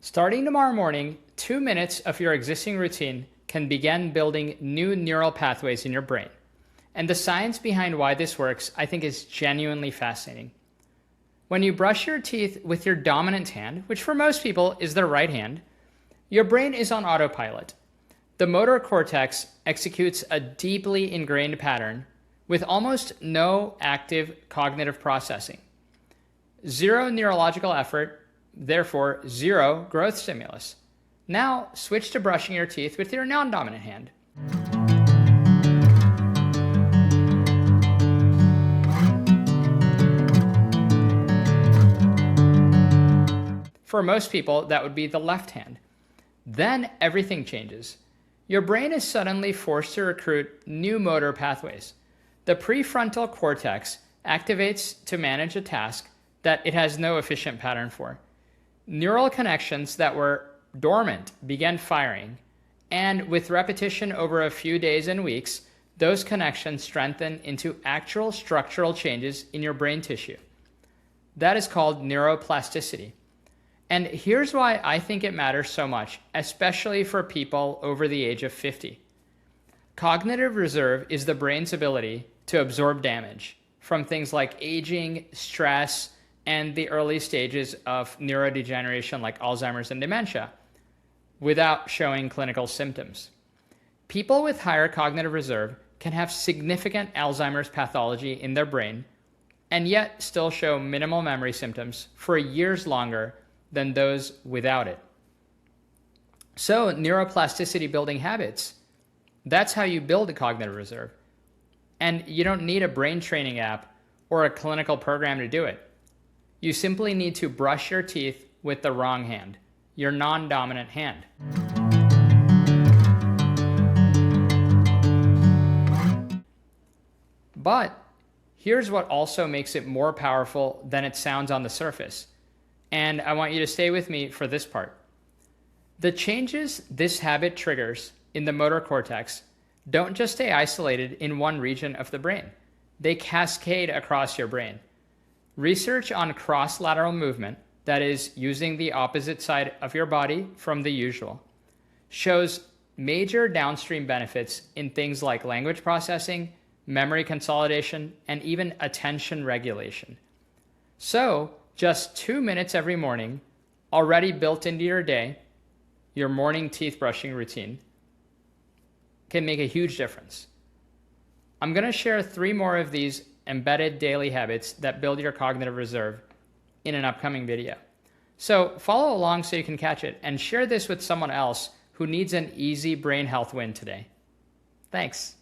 Starting tomorrow morning, 2 minutes of your existing routine can begin building new neural pathways in your brain. And the science behind why this works, I think, is genuinely fascinating. When you brush your teeth with your dominant hand, which for most people is their right hand, your brain is on autopilot. The motor cortex executes a deeply ingrained pattern with almost no active cognitive processing. Zero neurological effort, therefore zero growth stimulus. Now switch to brushing your teeth with your non-dominant hand. For most people, that would be the left hand. Then everything changes. Your brain is suddenly forced to recruit new motor pathways. The prefrontal cortex activates to manage a task that it has no efficient pattern for. Neural connections that were dormant began firing, and with repetition over a few days and weeks, those connections strengthen into actual structural changes in your brain tissue. That is called neuroplasticity. And here's why I think it matters so much, especially for people over the age of 50. Cognitive reserve is the brain's ability to absorb damage from things like aging, stress, and the early stages of neurodegeneration like Alzheimer's and dementia without showing clinical symptoms. People with higher cognitive reserve can have significant Alzheimer's pathology in their brain and yet still show minimal memory symptoms for years longer than those without it. So neuroplasticity building habits, that's how you build a cognitive reserve. And you don't need a brain training app or a clinical program to do it. You simply need to brush your teeth with the wrong hand, your non-dominant hand. But here's what also makes it more powerful than it sounds on the surface. And I want you to stay with me for this part. The changes this habit triggers in the motor cortex don't just stay isolated in one region of the brain. They cascade across your brain. Research on cross-lateral movement, that is, using the opposite side of your body from the usual, shows major downstream benefits in things like language processing, memory consolidation, and even attention regulation. So, just 2 minutes every morning, already built into your day, your morning teeth brushing routine, can make a huge difference. I'm going to share 3 more of these embedded daily habits that build your cognitive reserve in an upcoming video. So follow along so you can catch it, and share this with someone else who needs an easy brain health win today. Thanks.